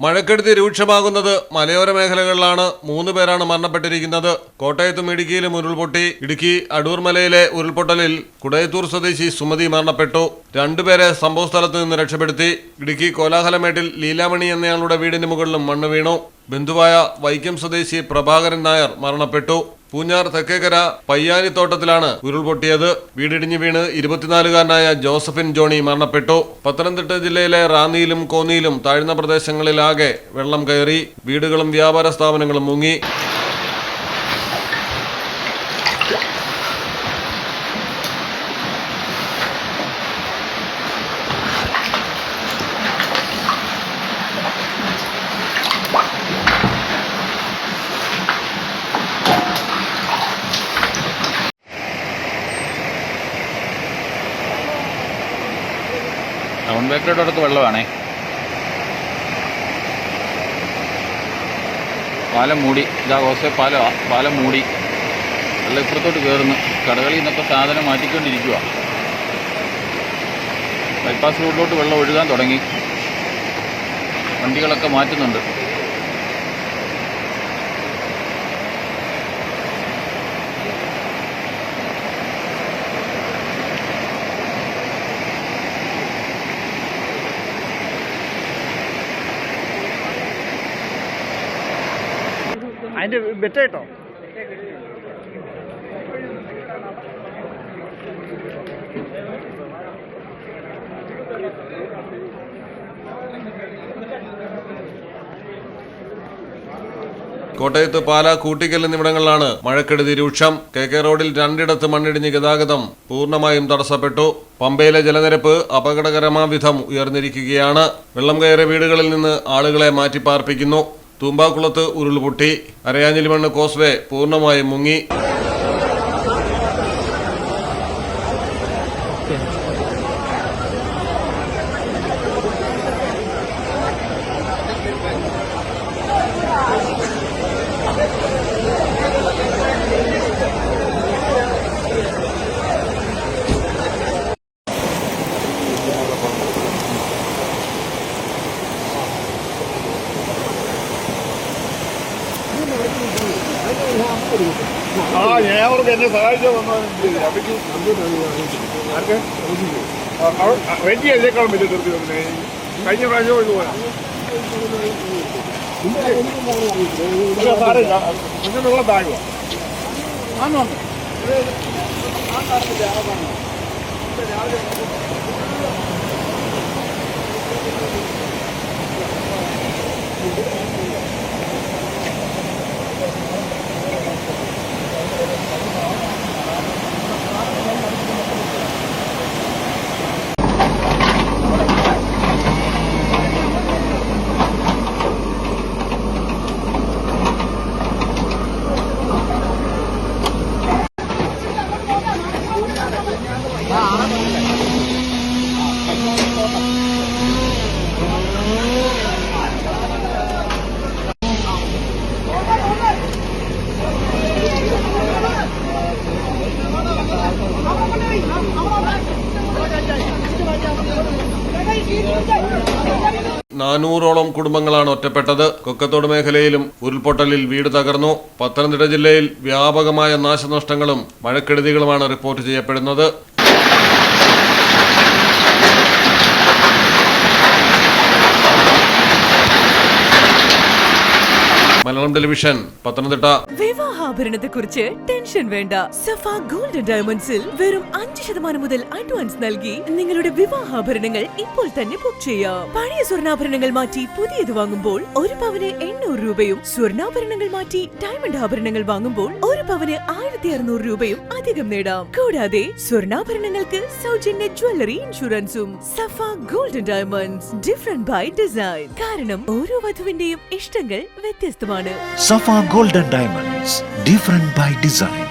മഴക്കെടുതി രൂക്ഷമാകുന്നത് മലയോര മേഖലകളിലാണ്. 3 പേരാണ് മരണപ്പെട്ടിരിക്കുന്നത്. കോട്ടയത്തും ഇടുക്കിയിലും ഉരുൾപൊട്ടി. ഇടുക്കി അടൂർമലയിലെ ഉരുൾപൊട്ടലിൽ കുടയത്തൂർ സ്വദേശി സുമതി മരണപ്പെട്ടു. 2 പേരെ സംഭവസ്ഥലത്ത് നിന്ന് രക്ഷപ്പെടുത്തി. ഇടുക്കി കോലാഹലമേട്ടിൽ ലീലാമണി എന്നയാളുടെ വീടിന് മുകളിലും മണ്ണ് വീണു. ബന്ധുവായ വൈക്കം സ്വദേശി പ്രഭാകരൻ നായർ മരണപ്പെട്ടു. പൂഞ്ഞാർ തെക്കേക്കര പയ്യാനിത്തോട്ടത്തിലാണ് ഉരുൾപൊട്ടിയത്. വീടിടിഞ്ഞു വീണ് 24-കാരനായ ജോസഫിൻ ജോണി മരണപ്പെട്ടു. പത്തനംതിട്ട ജില്ലയിലെ റാന്നിയിലും കോന്നിയിലും താഴ്ന്ന പ്രദേശങ്ങളിലാകെ വെള്ളം കയറി. വീടുകളും വ്യാപാര സ്ഥാപനങ്ങളും മുങ്ങി. ടൗൺ ബേക്കറിയുടെ അടുത്ത് വെള്ളമാണേ. പാലം മൂടി. ഇതാ ഹോസേ പാലം മൂടി. വെള്ളം ഇപ്പുറത്തോട്ട് കയറുന്നു. കടകളിൽ നിന്നൊക്കെ സാധനം മാറ്റിക്കൊണ്ടിരിക്കുക. ബൈപ്പാസ് റോഡിലോട്ട് വെള്ളം ഒഴുകാൻ തുടങ്ങി. വണ്ടികളൊക്കെ മാറ്റുന്നുണ്ട്. അതിന്റെ ബെറ്റായിട്ടോ കോട്ടയത്ത് പാല കൂട്ടിക്കൽ എന്നിവിടങ്ങളിലാണ് മഴക്കെടുതി രൂക്ഷം. KK റോഡിൽ 2 മണ്ണിടിഞ്ഞ് ഗതാഗതം പൂർണ്ണമായും തടസ്സപ്പെട്ടു. പമ്പയിലെ ജലനിരപ്പ് അപകടകരമായ വിധം ഉയർന്നിരിക്കുകയാണ്. വെള്ളം കയറിയ വീടുകളിൽ നിന്ന് ആളുകളെ മാറ്റിപ്പാർപ്പിക്കുന്നു. തൂമ്പാക്കുളത്ത് ഉരുൾപൊട്ടി. അരയാഞ്ഞിലിമണ്ണ് കോസ്വേ പൂർണ്ണമായും മുങ്ങി. ഞാൻ അവർക്ക് എന്നെ സഹായിച്ചാൽ റെഡി അതിനേക്കാളും വലിയ തീർത്തി വന്നേ. കഴിഞ്ഞ പ്രാവശ്യം കൊണ്ട് പോരാ സാറില്ല. അങ്ങനെ വെള്ളം താഴുക നാനൂറോളം കുടുംബങ്ങളാണ് ഒറ്റപ്പെട്ടത്. കൊക്കത്തോട് മേഖലയിലും ഉരുൾപൊട്ടലിൽ വീട് തകർന്നു. പത്തനംതിട്ട ജില്ലയിൽ വ്യാപകമായ നാശനഷ്ടങ്ങളും മഴക്കെടുതികളുമാണ് റിപ്പോർട്ട് ചെയ്യപ്പെടുന്നത്. മലയാളം ടെലിവിഷൻ, പത്തനംതിട്ട. വിവാഹാഭരണത്തെ കുറിച്ച് ടെൻഷൻ വേണ്ട. സഫ ഗോൾഡ് ഡയമണ്ട്സിൽ വെറും 5% മുതൽ അഡ്വാൻസ് നൽകി നിങ്ങളുടെ വിവാഹാഭരണങ്ങൾ ഇപ്പോൾ തന്നെ ബുക്ക് ചെയ്യാം. പഴയ സ്വർണ്ണാഭരണങ്ങൾ മാറ്റി പുതിയത് വാങ്ങുമ്പോൾ 1 പവന് 800 രൂപയും, സ്വർണ്ണാഭരണങ്ങൾ മാറ്റി ഡയമണ്ട് ആഭരണങ്ങൾ വാങ്ങുമ്പോൾ 1 പവന് 1600 രൂപയും അധികം നേടാം. കൂടാതെ സ്വർണ്ണാഭരണങ്ങൾക്ക് സൗജന്യ ജ്വല്ലറി ഇൻഷുറൻസും. Safa gold diamonds, different by design. കാരണം ഓരോ വധുവിന്റെയും ഇഷ്ടങ്ങൾ വ്യത്യസ്തമാണ്. Safa Golden Diamonds, different by design.